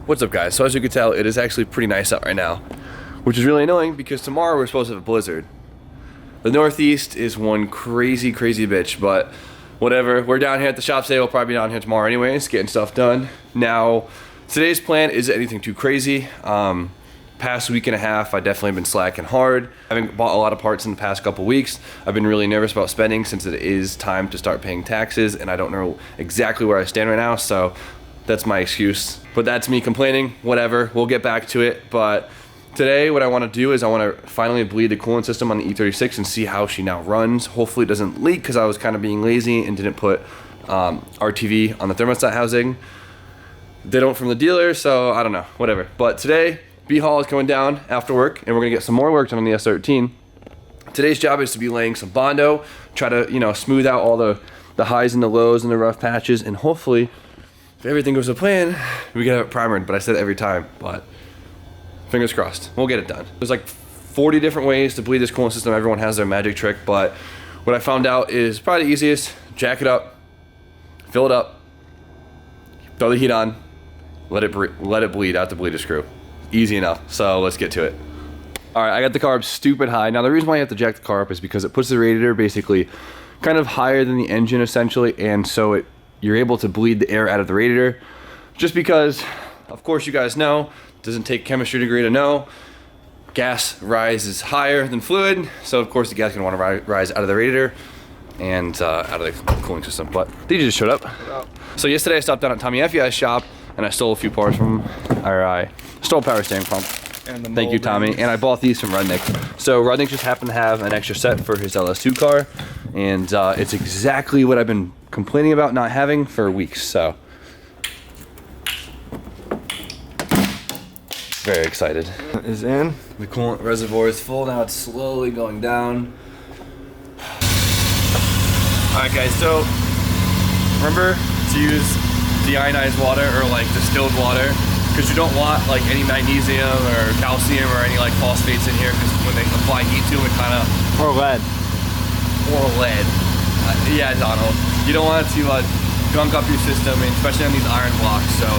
What's up, guys? So as you can tell, it is actually pretty nice out right now, which is really annoying because tomorrow we're supposed to have a blizzard. The Northeast is one crazy bitch, but whatever. We're down here at the shop today. We'll probably be down here tomorrow anyways, getting stuff done. Now, today's plan isn't anything too crazy. Past week and a half, I've definitely been slacking hard. I haven't bought a lot of parts in the past couple weeks. I've been really nervous about spending since it is time to start paying taxes, and I don't know exactly where I stand right now, so that's my excuse. But that's me complaining, whatever, we'll get back to it. But today what I want to do is I want to finally bleed the coolant system on the E36 and see how she now runs. Hopefully it doesn't leak because I was kind of being lazy and didn't put RTV on the thermostat housing. They don't from the dealer, so I don't know, whatever. But today, B-Haul is coming down after work and we're gonna get some more work done on the S13. Today's job is to be laying some Bondo, try to, you know, smooth out all the highs and the lows and the rough patches, and hopefully, if everything goes to plan, we can have it primered. But I said it every time, but fingers crossed, we'll get it done. There's like 40 different ways to bleed this coolant system. Everyone has their magic trick, but what I found out is probably the easiest: jack it up, fill it up, throw the heat on, let it bleed out the bleeder screw. Easy enough. So let's get to it. All right, I got the car up stupid high. Now the reason why you have to jack the car up is because it puts the radiator basically kind of higher than the engine essentially, and so you're able to bleed the air out of the radiator. Just because, of course, you guys know, it doesn't take a chemistry degree to know, gas rises higher than fluid, so of course the gas is gonna wanna rise out of the radiator and out of the cooling system. But they just showed up. So yesterday I stopped down at Tommy Effie's shop and I stole a few parts from him. I stole a power steering pump. Thank you, Tommy. And I bought these from Rudnick. So Rudnick just happened to have an extra set for his LS2 car, and it's exactly what I've been complaining about not having for weeks, so. Very excited. Is in. The coolant reservoir is full now, it's slowly going down. Alright guys, so remember to use deionized water or like distilled water, because you don't want like any magnesium or calcium or any like phosphates in here, because when they apply heat to them it kind of... Or lead. Or lead. Yeah, Donald. You don't want it to gunk up your system, and especially on these iron blocks, so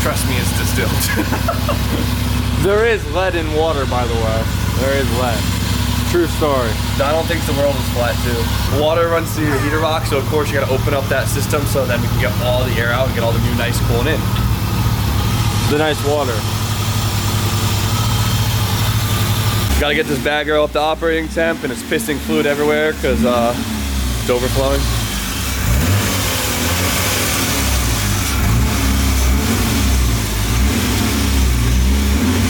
trust me, it's distilled. There is lead in water, by the way. There is lead. True story. Donald thinks the world is flat too. Water runs through your heater box, so of course you gotta open up that system so then we can get all the air out and get all the new nice coolant in. The nice water. Gotta get this bad girl up to operating temp, and it's pissing fluid everywhere because it's overflowing.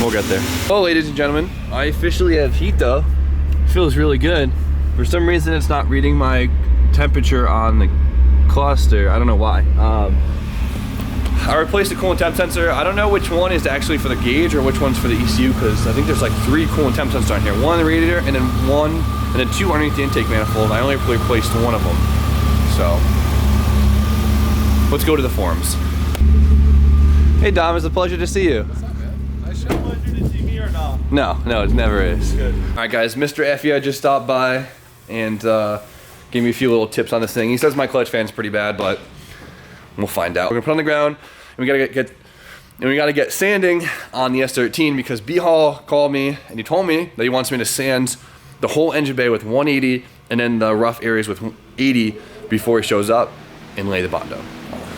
We'll get there. Oh, ladies and gentlemen, I officially have heat though. Feels really good. For some reason it's not reading my temperature on the cluster. I don't know why. I replaced the coolant temp sensor. I don't know which one is actually for the gauge or which one's for the ECU, because I think there's like 3 coolant temp sensors on here. One on the radiator and then 2 underneath the intake manifold. I only replaced one of them. So let's go to the forums. Hey Dom, it's a pleasure to see you. What's up, man? Is it a pleasure to see me or not? No, it never is. Good. Alright guys, Mr. Effie just stopped by and gave me a few little tips on this thing. He says my clutch fan's pretty bad, but we'll find out. We're gonna put it on the ground, and we gotta get sanding on the S13, because B-Hall called me and he told me that he wants me to sand the whole engine bay with 180 and then the rough areas with 80 before he shows up and lay the Bondo.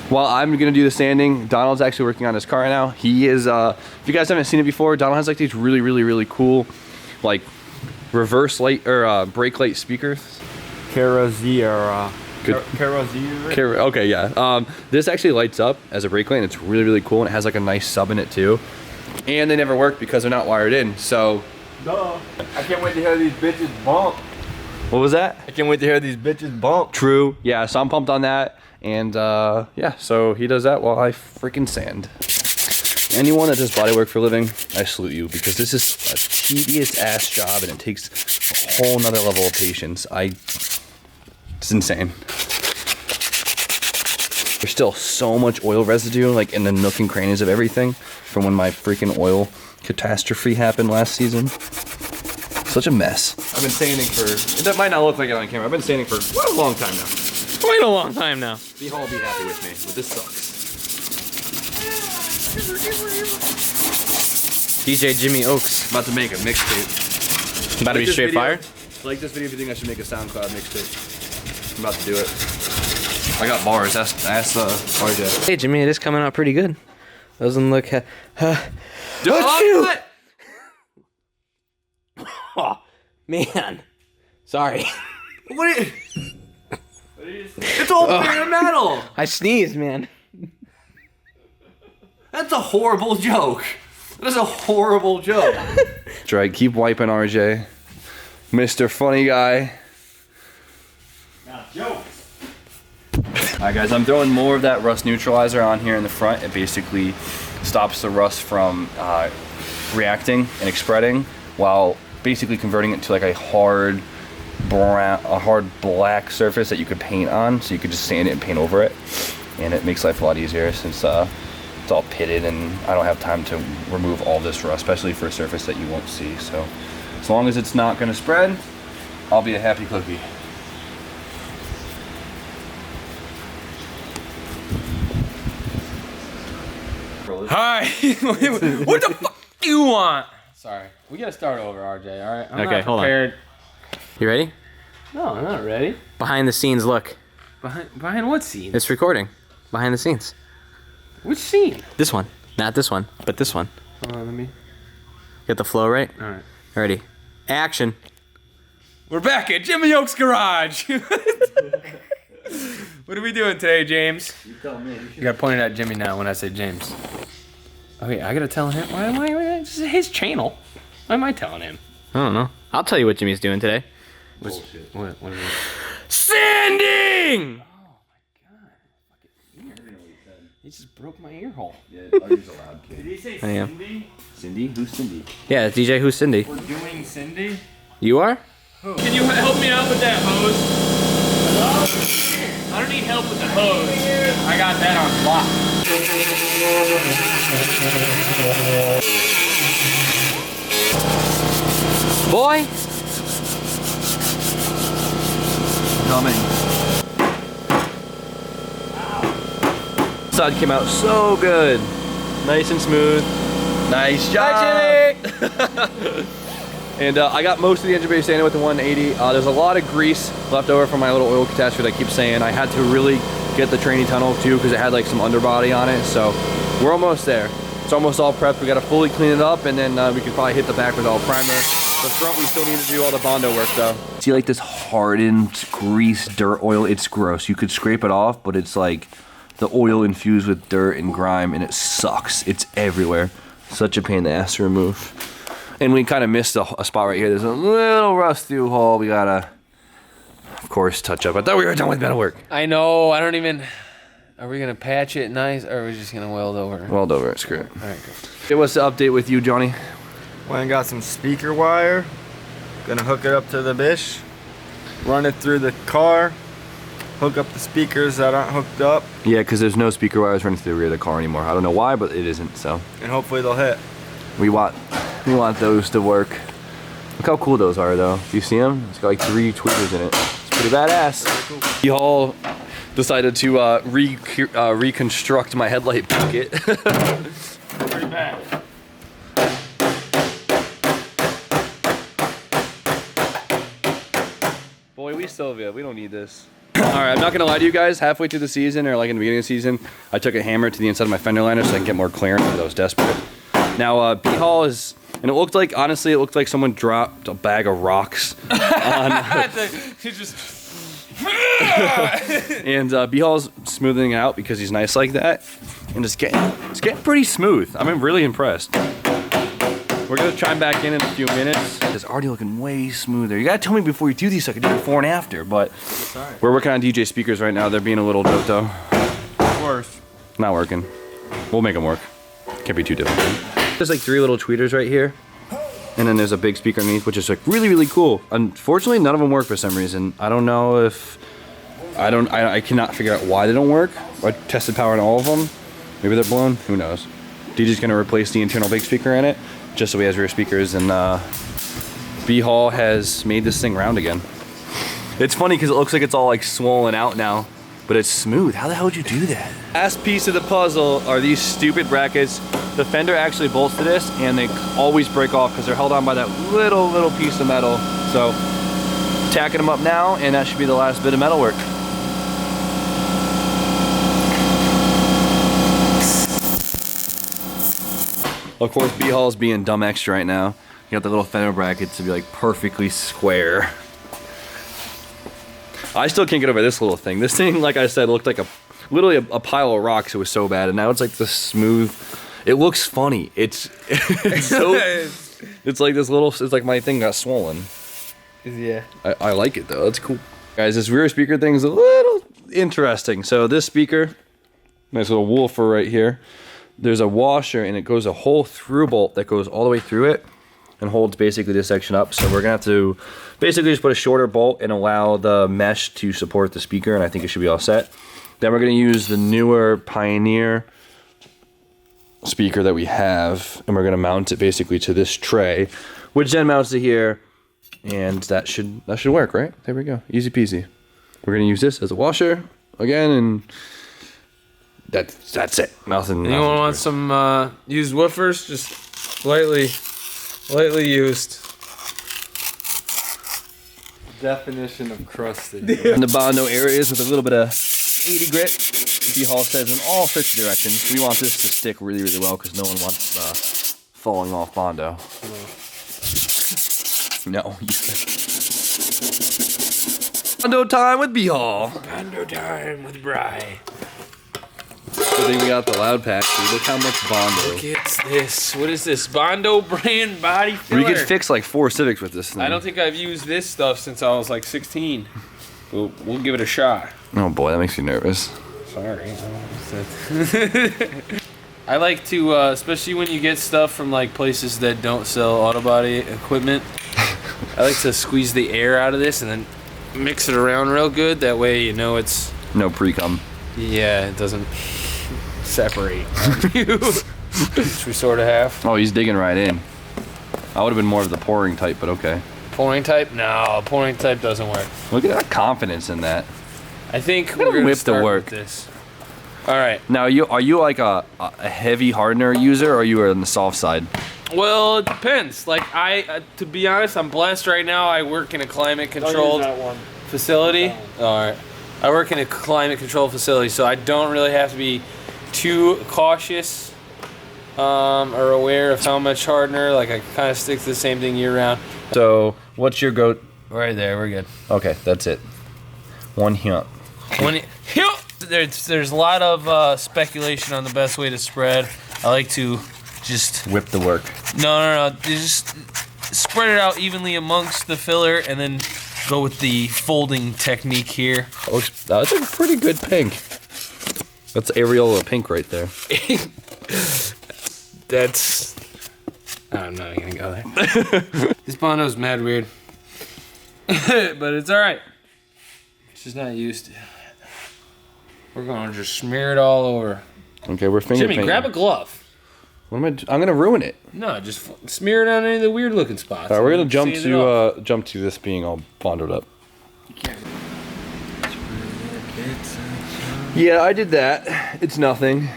While I'm gonna do the sanding, Donald's actually working on his car now. He is, if you guys haven't seen it before, Donald has like these really cool, like reverse light or brake light speakers. Carozera. Okay, yeah. This actually lights up as a brake light, and it's really cool, and it has like a nice sub in it too. And they never work because they're not wired in, so. Duh. I can't wait to hear these bitches bump. What was that? I can't wait to hear these bitches bump. True, yeah, so I'm pumped on that. And yeah, so he does that while I freaking sand. Anyone that does bodywork for a living, I salute you, because this is a tedious ass job and it takes a whole nother level of patience. It's insane. There's still so much oil residue like in the nook and crannies of everything from when my freaking oil catastrophe happened last season. Such a mess. I've been sanding for, that might not look like it on camera, I've been sanding for quite a long time now. Quite a long time now. B-Hall will be happy with me, but this sucks. DJ Jimmy Oaks. About to make a mixtape. About to be straight video? fire? Like this video if you think I should make a SoundCloud mixtape. I'm about to do it. I got bars. Ask RJ. Hey Jimmy, it is coming out pretty good. Doesn't look. Oh, Oh, man. Sorry. what is It's all bare metal. I sneezed, man. That's a horrible joke. That is a horrible joke. Try keep wiping RJ. Mr. Funny Guy. Not jokes. Alright guys, I'm throwing more of that rust neutralizer on here in the front. It basically stops the rust from reacting and spreading while basically converting it to like a hard black surface that you could paint on. So you could just sand it and paint over it. And it makes life a lot easier since it's all pitted and I don't have time to remove all this rust, especially for a surface that you won't see. So as long as it's not gonna spread, I'll be a happy cookie. Hi. What the fuck do you want? Sorry. We gotta start over, RJ, alright? I'm Okay, not hold on. prepared. You ready? No, I'm not ready. Behind the scenes look. Behind what scene? It's recording. Behind the scenes. Which scene? This one. Not this one, but this one. Hold on, let me. Get the flow right? Alright. Ready. Action. We're back at Jimmy Oaks' garage. What are we doing today, James? You tell me. You gotta point it at Jimmy now when I say James. Okay, I gotta tell him. Why am I? This is his channel. Why am I telling him? I don't know. I'll tell you what Jimmy's doing today. Bullshit. What is it? Sanding! He just broke my ear hole. Yeah, Artie's a loud kid. Did he say I am. Cindy? Cindy? Who's Cindy? Yeah, it's DJ Who's Cindy. We're doing Cindy? You are? Can you help me out with that hose? I don't need help with the hose. I got that on lock. Boy! Coming. Side came out so good. Nice and smooth. Nice job. Hi, Jimmy! And I got most of the engine bay sanded with the 180. There's a lot of grease left over from my little oil catastrophe that I keep saying. I had to really get the training tunnel too because it had like some underbody on it. So we're almost there. It's almost all prepped. We got to fully clean it up and then we can probably hit the back with all primer. The front we still need to do all the Bondo work though. See like this hardened grease dirt oil? It's gross. You could scrape it off, but it's like the oil infused with dirt and grime and it sucks. It's everywhere. Such a pain in the ass to remove. And we kind of missed a spot right here. There's a little rust through hole we gotta, of course, touch up. I thought we were done with metal work. I know. I don't even. Are we gonna patch it nice, or are we just gonna weld over? Weld over it. Screw it. All right, go. It was the update with you, Johnny. Went and got some speaker wire. Gonna hook it up to the bish. Run it through the car. Hook up the speakers that aren't hooked up. Yeah, because there's no speaker wires running through the rear of the car anymore. I don't know why, but it isn't. So And hopefully they'll hit. we want those to work. Look how cool those are, though. Do you see them? It's got like 3 tweeters in it. It's pretty badass. You all decided to reconstruct my headlight pocket. Pretty bad. Boy, we Sylvia, we don't need this. Alright, I'm not gonna lie to you guys, halfway through the season, or like in the beginning of the season, I took a hammer to the inside of my fender liner so I can get more clearance because I was desperate. Now, B-Haul is, and it looked like, honestly, it looked like someone dropped a bag of rocks on, He's just. and B-Haul's smoothing it out because he's nice like that, and it's getting pretty smooth. I'm really impressed. We're gonna chime back in a few minutes. It's already looking way smoother. You gotta tell me before you do these so I can do it before and after, but we're working on DJ speakers right now. They're being a little dope though. Worse. Not working. We'll make them work. Can't be too difficult. There's like 3 little tweeters right here. And then there's a big speaker underneath, which is like really, really cool. Unfortunately, none of them work for some reason. I don't know if, I cannot figure out why they don't work. I tested power on all of them. Maybe they're blown, who knows. DJ's gonna replace the internal big speaker in it, just so he has rear speakers, and B-Haul has made this thing round again. It's funny because it looks like it's all like swollen out now, but it's smooth. How the hell would you do that? Last piece of the puzzle are these stupid brackets. The fender actually bolts to this, and they always break off because they're held on by that little piece of metal. So, tacking them up now, and that should be the last bit of metal work. Of course, B-Hall's being dumb extra right now. You got the little fender bracket to be like perfectly square. I still can't get over this little thing. This thing, like I said, looked like literally a pile of rocks. It was so bad, and now it's like this smooth. It looks funny. It's so. It's like this little. It's like my thing got swollen. Yeah. I like it though. It's cool, guys. This rear speaker thing is a little interesting. So this speaker, nice little woofer right here. There's a washer, and it goes a whole through bolt that goes all the way through it and holds basically this section up. So we're gonna have to basically just put a shorter bolt and allow the mesh to support the speaker, and I think it should be all set. Then we're gonna use the newer Pioneer speaker that we have, and we're gonna mount it basically to this tray, which then mounts to here, and that should work, right? There we go, easy peasy. We're gonna use this as a washer again, and that's it. Nothing. Anyone want some used woofers? Just lightly used. Definition of crusty. In the Bondo areas with a little bit of 80 grit. B-Hall says in all sorts of directions. We want this to stick really, really well because no one wants falling off Bondo. No. Bondo time with B-Hall. Bondo time with Bry. Good thing we got the loud pack. Dude. Look how much Bondo. Look at this. What is this? Bondo brand body filler. We could fix like 4 Civics with this thing. I don't think I've used this stuff since I was like 16. We'll give it a shot. Oh boy, that makes me nervous. Sorry. I like to, especially when you get stuff from like places that don't sell auto body equipment, I like to squeeze the air out of this and then mix it around real good. That way you know it's... No pre-cum. Yeah, it doesn't separate from you. Which we sort of have. Oh, he's digging right in. I would have been more of the pouring type, but okay. Pouring type? No, pouring type doesn't work. Look at that confidence in that. I think We're gonna whip start the work. with this. All right. Now, are you like a heavy hardener user, or are you on the soft side? Well, it depends. Like to be honest, I'm blessed right now. I work in a climate-controlled facility. All right. I work in a climate-controlled facility, so I don't really have to be too cautious or aware of how much hardener. Like I kind of stick to the same thing year-round. So, what's your go? Right there, we're good. Okay, that's it. One hump. There's a lot of speculation on the best way to spread. I like to just Whip the work. no. Just spread it out evenly amongst the filler, and then go with the folding technique here. That's a pretty good pink. That's areola pink right there. That's... I'm not gonna go there. This Bondo's mad weird. But it's alright. It's just not used to. We're gonna just smear it all over. Okay, we're finger Jimmy, painting. grab a glove. What am I'm gonna ruin it. No, just smear it on any of the weird looking spots. All right, we're gonna jump Sand it off. to this being all bondoed up. Yeah, I did that. It's nothing.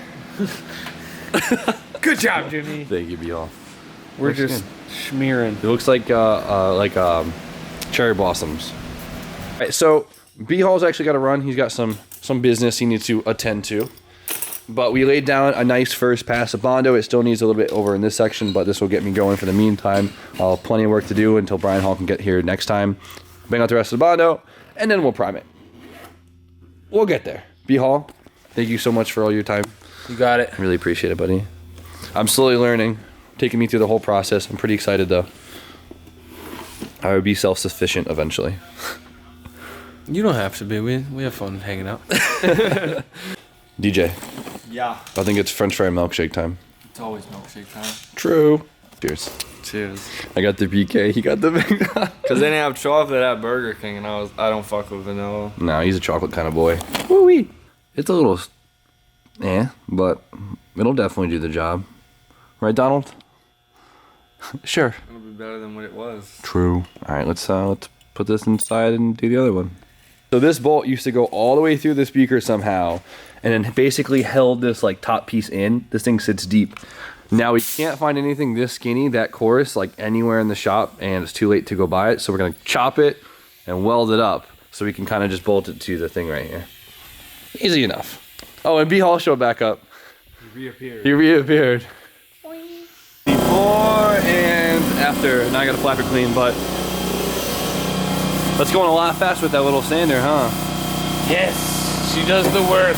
Good job, Jimmy. Thank you, B-Hall. We're Looks just smearing. It looks like cherry blossoms. All right, so B-Hall's actually got to run. He's got some business he needs to attend to. But we laid down a nice first pass of Bondo. It still needs a little bit over in this section, but this will get me going for the meantime. I'll have plenty of work to do until Brian Hall can get here next time. Bang out the rest of the Bondo, and then we'll prime it. We'll get there. B-Hall, thank you so much for all your time. You got it. Really appreciate it, buddy. I'm slowly learning, taking me through the whole process. I'm pretty excited, though. I would be self-sufficient eventually. You don't have to be. We have fun hanging out. DJ, Yeah. I think it's French fry milkshake time. It's always milkshake time. True. Cheers. Cheers. I got the BK. He got the big. Cause they didn't have chocolate at Burger King, and I don't fuck with vanilla. No, he's a chocolate kind of boy. Woo-wee. It's a little, but it'll definitely do the job. Right, Donald? Sure. It'll be better than what it was. True. All right, let's put this inside and do the other one. So this bolt used to go all the way through the speaker somehow, and then basically held this like top piece in. This thing sits deep. Now we can't find anything this skinny, that coarse, like anywhere in the shop, and it's too late to go buy it. So we're gonna chop it and weld it up so we can kind of just bolt it to the thing right here. Easy enough. Oh, and B-Hall showed back up. He reappeared. Before and after. Now I gotta flap it clean, but that's going a lot faster with that little sander, huh? Yes, she does the work.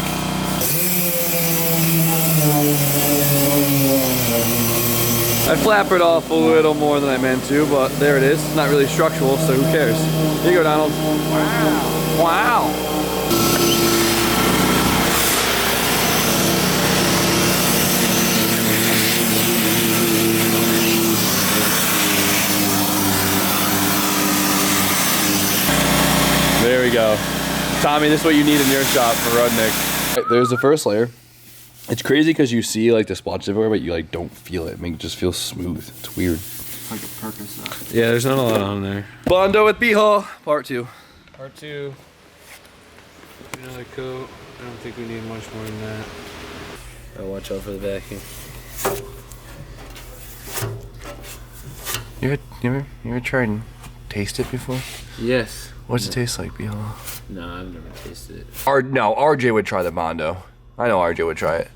I flappered off a little more than I meant to, but there it is. It's not really structural, so who cares? Here you go, Donald. Wow. Wow. There we go. Tommy, this is what you need in your shop for Rudnick. Right, there's the first layer. It's crazy because you see like the splotches everywhere, but you like don't feel it. It just feels smooth. It's weird. Like a Percocet. Yeah, there's not a lot on there. Bondo with B-Hall, part 2. Part 2. Another coat. I don't think we need much more than that. I'll watch out for the vacuum. You ever tried and taste it before? Yes. What's it taste like, B-Hall? No, I've never tasted it. No, RJ would try the Bondo. I know RJ would try it.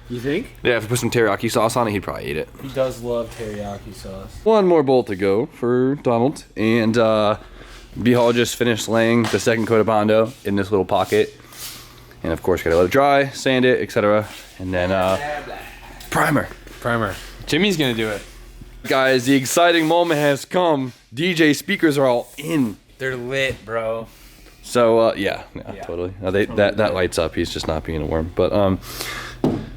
You think? Yeah, if we put some teriyaki sauce on it, he'd probably eat it. He does love teriyaki sauce. One more bolt to go for Donald. And B-Hall just finished laying the second coat of Bondo in this little pocket. And of course, gotta let it dry, sand it, etc. And then primer. Primer. Jimmy's gonna do it. Guys, the exciting moment has come. DJ speakers are all in. They're lit, bro. So yeah, totally. That lights up. He's just not being a worm. But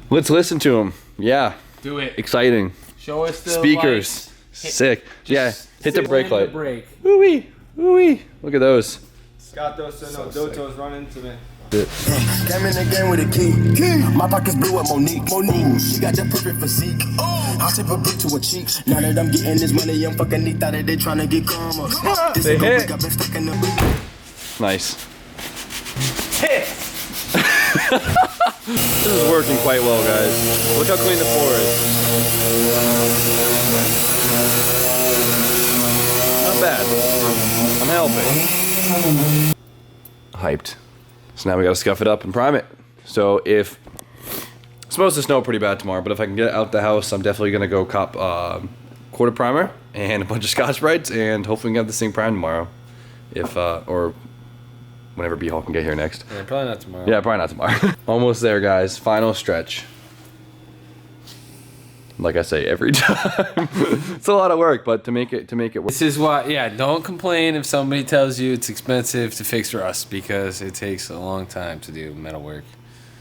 let's listen to him. Yeah. Do it. Exciting. Show us the speakers. Sick. Yeah. Hit the brake light. Woo wee. Woo wee. Look at those. Got those Dotos running to me. Came in the game with a key. My pockets blue with Monique. She got that perfect physique. I tip a bit to a cheek. Now that I'm getting this money, I'm fucking neat that they trying to get karma. This They is hit. I've been stuck in the Nice. Hit. This is working quite well, guys. Look how clean the floor is. Not bad. I'm helping. Hyped. So now we gotta scuff it up and prime it. So if it's supposed to snow pretty bad tomorrow, but if I can get out the house, I'm definitely gonna go cop quarter primer and a bunch of Scotch-Brites, and hopefully we can have this thing primed tomorrow. If or whenever B-Hall can get here next. Yeah, probably not tomorrow. Yeah, probably not tomorrow. Almost there, guys. Final stretch. Like I say every time. It's a lot of work, but to make it work. This is why, yeah, don't complain if somebody tells you it's expensive to fix rust, because it takes a long time to do metal work.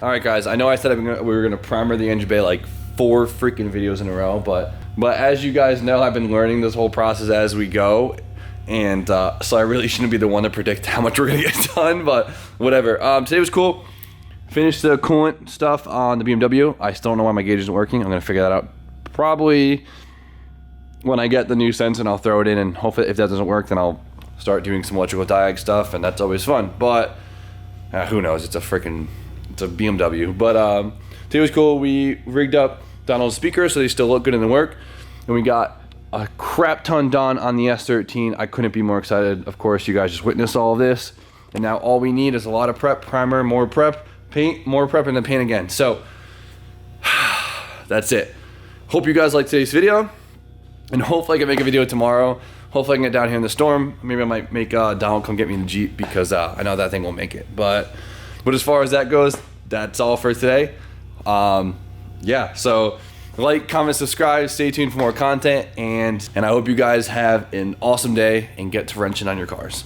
All right, guys. I know I said we were gonna primer the engine bay like 4 freaking videos in a row, but as you guys know, I've been learning this whole process as we go, and so I really shouldn't be the one to predict how much we're gonna get done. But whatever. Today was cool. Finished the coolant stuff on the BMW. I still don't know why my gauge isn't working. I'm gonna figure that out probably when I get the new sensor, and I'll throw it in, and hopefully if that doesn't work, then I'll start doing some electrical diag stuff, and that's always fun. But who knows? It's a BMW. But today was cool. We rigged up Donald's speakers so they still look good in the work, and we got a crap ton done on the S13. I couldn't be more excited. Of course, you guys just witnessed all of this, and now all we need is a lot of prep, primer, more prep, paint, more prep, and then paint again. So that's it. Hope you guys liked today's video, and hopefully I can make a video tomorrow. Hopefully I can get down here in the storm. Maybe I might make Donald come get me in the Jeep, because I know that thing will make it. But as far as that goes, that's all for today. Yeah, so like, comment, subscribe, stay tuned for more content, and I hope you guys have an awesome day and get to wrenching on your cars.